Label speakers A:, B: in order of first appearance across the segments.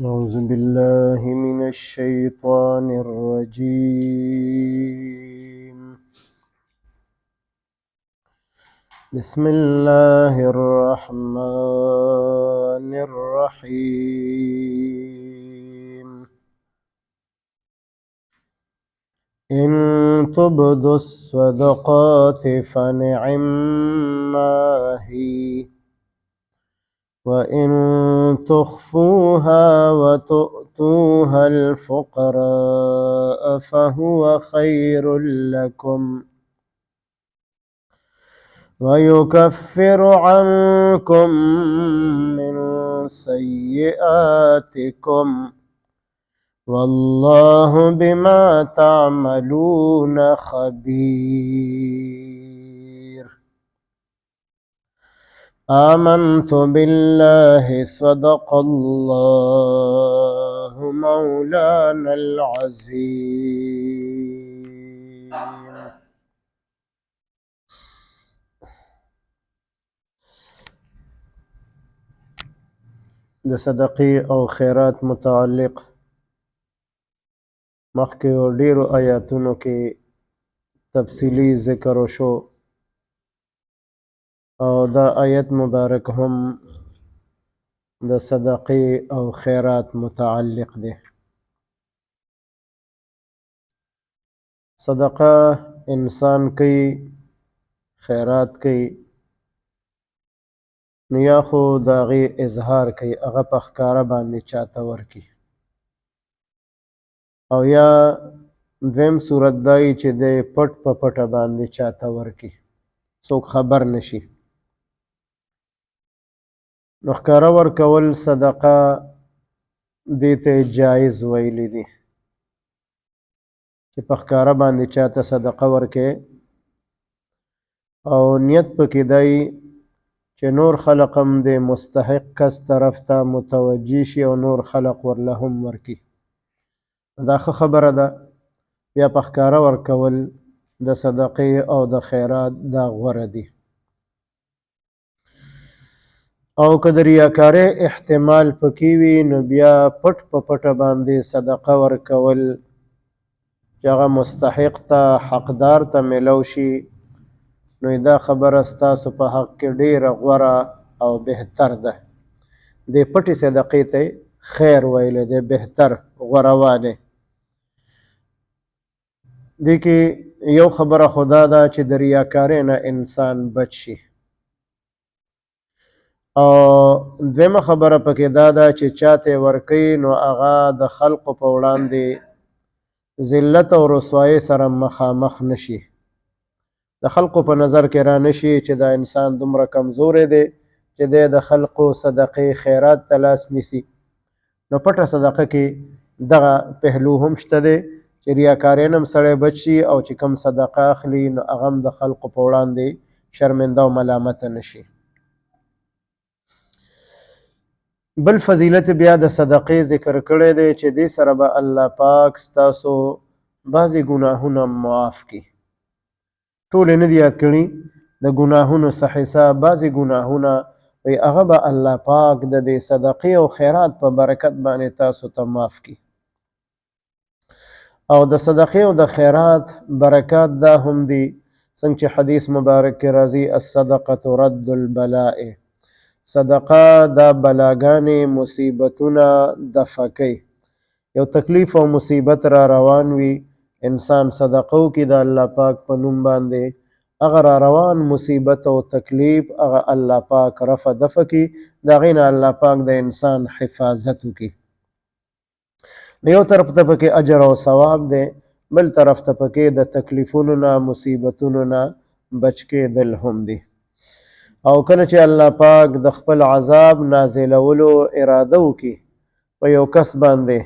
A: أعوذ بالله من الشيطان الرجيم. بسم الله الرحمن الرحيم. إن تبدوا الصدقات فنعما هي، وإن تخفوها وتؤتوها الفقراء فهو خير لكم، ويكفر عنكم من سيئاتكم، والله بما تعملون خبير. آمنت بالله صدق الله مولانا العظيم. د صدقې او خیرات متعلق مخکې ډیرو آیاتونو کې تفصیلی ذکر وشو، او دا آیت مبارک هم د صدقې او خیرات متعلق دی. صدقه انسان کوي، خیرات کوي، نو یا خو د هغې اظهار کوي، هغه په ښکاره باندې چاته ورکي، او یا دویم صورت دا وي چې دی پټ په پټه باندې چاته ورکي، څوک خبر نشي. نو ښکاره ورکول صدقه دې ته جایز ویلی دي چې په ښکاره باندې چاته صدقه ورکې، او نیت پکې دی چې نور خلق هم د مستحق کس طرف ته متوجه شي او نور خلق ورله هم ورکي. دا ښه خبره ده. بیا په ښکاره ورکول د صدقې او د خیرات دا غوره دي. او که د ریاکارۍ احتمال پکې وي، نو بیا پټ په پټه باندې صدقه ورکول چې هغه مستحق ته، حقدار ته میلو شي، نو دا خبره ستاسو په حق کې ډیره غوره او بهتر ده. دې پټې صدقې ته خیر ویلی دی، بهتر، غوره والی. دې کې یو خبره خدا ده چې د ریاکارۍ نه انسان بچ شي، او دویمه خبره پکې دا ده چې چاته ورکوي نو هغه د خلقو په وړاندې ذلت او رسوایۍ سره مخامخ نشي، د خلقو په نظر کې را نشي چې دا انسان دومره کمزوری دی چې دی د خلقو صدقې خیرات ته لاس نیسي. نو پټه صدقه کې دغه پهلو هم شته دی چې ریاکارۍ نه هم سړی بچ شي، او چې کوم صدقه اخلي نو هغه هم د خلقو په وړاندې شرمنده او ملامته نشي. بل فضیلت بیا د صدقې ذکر کړی دی چې دې سره به الله پاک ستاسو بعضې ګناهونه معاف کړي. ټولې نه دي یاد کړي، د ګناهونو څه حساب بعضې ګناهونه وایي هغه به الله پاک د دې صدقې او خیرات په برکت باندې تاسو ته معاف کړي. او د صدقې او د خیرات برکات دا هم دي څنګه چې حدیث مبارک کې راځي، الصدقه رد البلاء، صدقه دا بلاګانې مصیبتونه دفع کوي. یو تکلیف او مصیبت را روان وي، انسان صدقه وکړي د الله پاک په نوم باندې، هغه را روان مصیبت او تکلیف هغه الله پاک رفع دفع کړي، د هغې نه الله پاک د انسان حفاظت وکړي. یو طرف ته پکې اجر او ثواب دی، بل طرف ته پکې د تکلیفونو نه، مصیبتونو نه بچ کېدل هم دي. او کله چې الله پاک د خپل عذاب نازلولو اراده وکړي په یو کس باندې،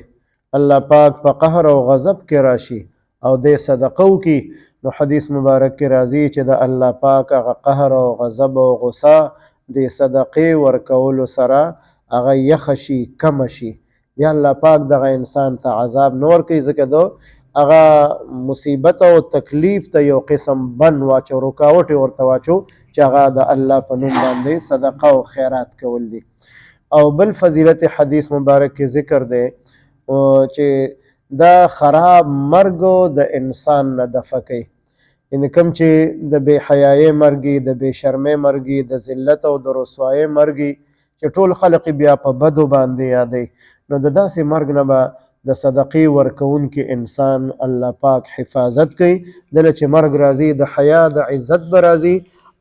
A: الله پاک په قهر او غضب کې راشي او دې صدقه وکړي، نو حدیث مبارک کې راځي چې د الله پاک هغه قهر او غضب او غصه دې صدقې ورکولو سره هغه یخه شي، کمه شي. بیا الله پاک دغه انسان ته عذاب نه ورکوي، ځکه د هغه مصیبت او تکلیف ته یو قسم بند واچو، رکاوټ یې ورته واچو چې هغه د الله په نوم باندې صدقه او خیرات کول دي. او بل فضیلت حدیث مبارک کې ذکر دی چې دا خراب مرګ د انسان نه دفع کوي. یعنې کوم چې د بې حیایۍ مرګي، د بې شرمۍ مرګي، د ذلت او د رسوایۍ مرګي چې ټول خلق بیا په بدو باندې یادوي، نو د داسې مرګ نه به د صدقې ورکوونکي انسان الله پاک حفاظت کوي. دله چې مرګ راځي د حیا د عزت به راځي،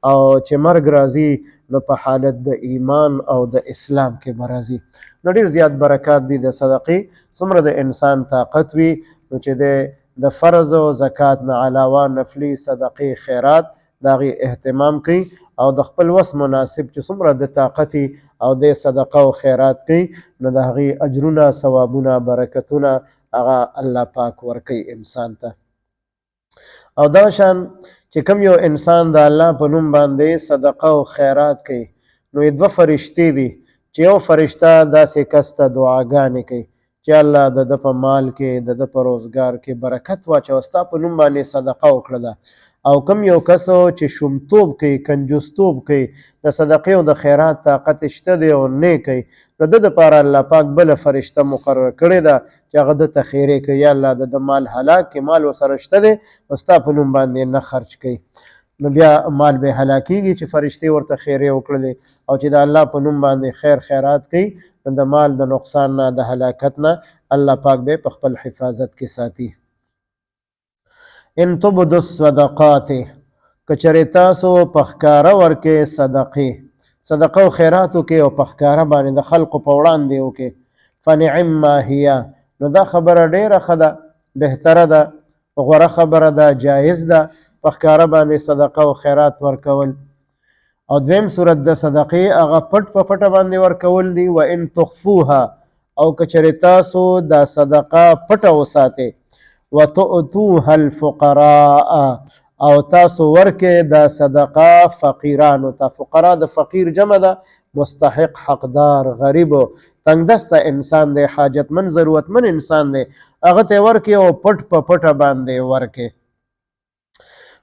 A: او چې مرګ راځي نو په حالت د ایمان او د اسلام کې به راځي. نو ډېر زیات برکات دي د صدقې. څومره د انسان طاقت وي نو چې د فرض او زکات نه علاوه نفلي صدقې خیرات د هغې اهتمام کوي، او د خپل وس مناسب چې څومره د طاقت او د صدقه او خیرات کوي نو د هغې اجرونه، ثوابونه، برکتونه هغه الله پاک ورکوي انسان ته. او دا شان چې کوم یو انسان د الله په نوم باندې صدقه او خیرات کوي، نو دوه فرشتې دي چې یو فرشته داسې کس ته دعاګانې کوي چې الله د ده په مال کې، د ده په روزګار کې برکت واچوه، ستا په نوم باندې صدقه وکړله. او کوم یو کس چې شومتوب کوي، کنجوستوب کوي، د صدقې او د خیرات طاقت شته دی او نه کوي، نو د دپاره الله پاک بله فرشته مقرر کړې ده چې هغه ده ته خیرې کوي. یا الله د ده مال هلاک کړي، مال ورسره شته دی نو ستا په نوم باندې نه خرج کوي، نو بیا مال به هلاکیږي چې فرشتې ورته خیرې وکړلې. او چې د الله په نوم باندې خیر خیرات کوي نو د مال د نقصان نه، د هلاکت نه الله پاک به په خپل حفاظت کې ساتي. ان تبدوا الصدقات، که چېرې تاسو په ښکاره ورکړئ صدقې، صدقه او خیرات وکړئ او په ښکاره باندې د خلقو په وړاندې وکړئ، فنعم ما هي، نو دا خبره ډېره ښه ده، بهتره ده، غوره خبره ده، جایز ده په ښکاره باندې صدقه او خیرات ورکول. او دویم صورت د صدقې هغه پټ په پټه باندې ورکول دي. و ان تخفوها، او که چېرې تاسو دا صدقه پټه وساتئ، وتؤتوها الفقراء، او تاسو ورکې دا صدقه فقیرانو ته. فقرا د فقیر جمع ده، مستحق، حقدار، غریب، تنګدسته انسان دی، حاجتمن، ضرورتمن انسان دی، هغه ته ورکې او پټ په پټه باندې ورکې.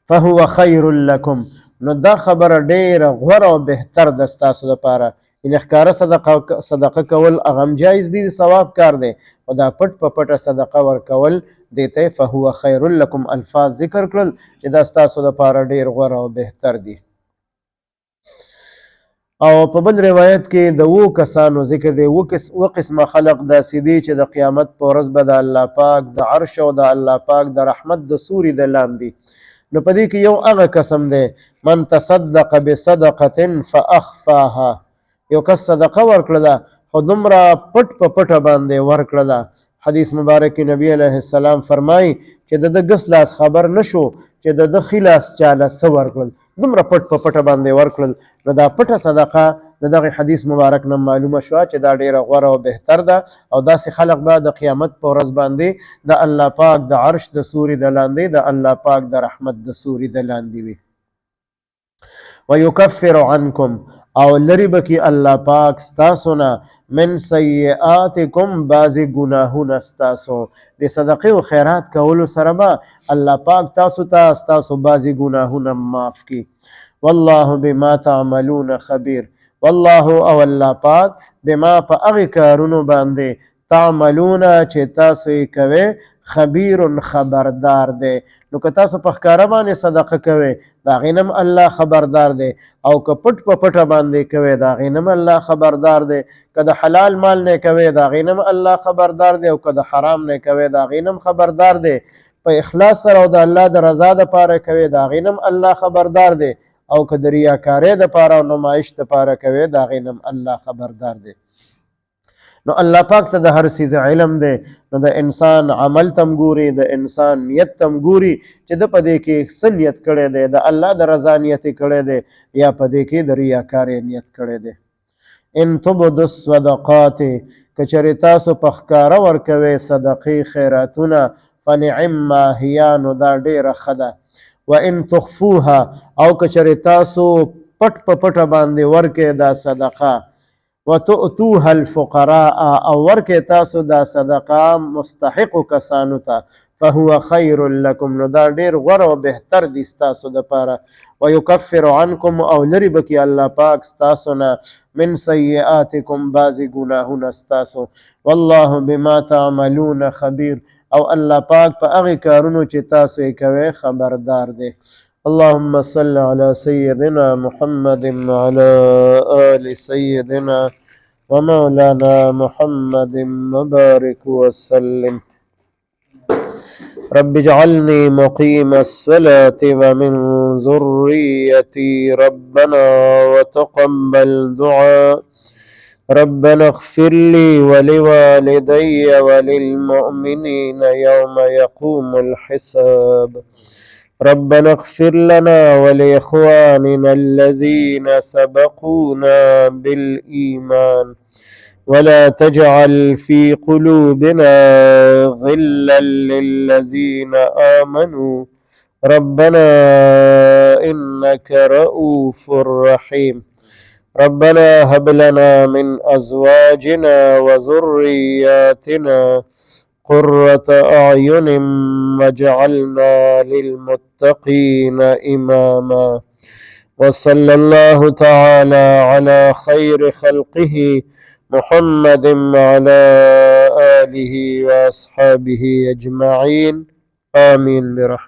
A: فهو خیر لکم، نو دا خبره ډېره غوره او بهتر ده ستاسو دپاره. یعنې ښکاره صدقه کول هغه هم جایز دي، د ثواب کار دی، او دا پټ په پټه صدقه ورکول دې ته فهو خیر لکم الفاظ ذکر کړل چې دا ستاسو دپاره ډېر غوره او بهتر دي. او په بل روایت کې د 7 کسانو ذکر دی. 7 قسمه خلق داسې دي چې د قیامت په ورځ به د الله پاک د عرش او د الله پاک د رحمت د سوري د لاندې. نو په دې کې یو هغه قسم دی، من تصدق بصدقه فاخفاها، یو کس صدقه ورکړله خو دومره پټ په پټه باندې ورکړله. حدیث مبارک نبی علیه السلام فرمایي چې د ده ګس لاس خبر نشو چې د ده ښي لاس چاله څه ورکړل، دومره پټ په پټه باندې ورکړل. نو دا پټه صدقه د دغه حدیث مبارک نه معلومه شوه چې دا ډېره غوره او بهتر ده. او داسې خلق به د قیامت په ورځ باندې د الله پاک د عرش د سوري د لاندې، د الله پاک د رحمت د سوري د لاندې وي. ویکفر عنکم، او لری بکی الله پاک ستاسو نه من سیئاتکم بعضې ګناهونه ستاسو. د صدقې او خیرات کولو سره به الله پاک تاسو ته ستاسو بعضې ګناهونه معاف کړي. والله بما تعملون خبیر، والله او الله پاک بما په هغې کارونو باندې تعملون چې تاسو یې کوئ خبیر خبردار دی. نو که تاسو په ښکاره باندې صدقه کوئ د هغې نه هم الله خبردار دی، او که پټ په پټه باندې کوئ د هغې نه هم الله خبردار دی. که د حلال مال نه کوئ د هغې نه هم الله خبردار دی، او که د حرام نه کوئ د هغې نه هم خبردار دی. په اخلاص سره او د الله د رضا دپاره کوئ د هغې نه هم الله خبردار دی، او که د ریاکارۍ دپاره او نمایش دپاره کوئ د هغې نه هم الله خبردار دی. نو الله پاک ته د هر څیز علم دی، نو د انسان عمل تم ګوري، د انسان نیت تم ګوري چې د په دې کې څه نیت کړی دی، د الله د رضا نیت یې کړی دی یا په دې کې د ریاکارۍ نیت کړی دی. ان تبدوا الصدقات، که چېرې تاسو په ښکاره ورکوئ صدقې خیراتونه، فنعم ما هي، نو دا ډېره ښه ده. و ان تخفوها، او که چېرې تاسو پټ په پټه باندې ورکوئ دا صدقه، وتؤتوها الفقراء، او ورکې تاسو دا صدقه مستحقو کسانو ته. فهو خير لكم، نو دا ډیر غوره او بهتر دي ستاسو دپاره. ويكفر عنكم او لري بکي الله پاک ستاسو نه من سیئاتکم بعضې ګناهونه ستاسو. والله بما تعملون خبیر، او الله پاک په هغې کارونو چې تاسو یې کوئ خبردار دی. اللهم صل على سيدنا محمد وعلى آل سيدنا ومولانا محمد وبارك وسلم. رب اجعلني مقيم الصلاة ومن ذريتي ربنا وتقبل دعاء. ربنا اغفر لي ولوالدي وللمؤمنين يوم يقوم الحساب. ربنا اغفر لنا ولإخواننا الذين سبقونا بالإيمان ولا تجعل في قلوبنا غلا للذين آمنوا ربنا إنك رؤوف رحيم. ربنا هب لنا من أزواجنا وذرياتنا قرة أعين واجعلنا للمتقين إماما. وصلى الله تعالى على خير خلقه محمد وعلى آله وأصحابه أجمعين. آمين برحمته.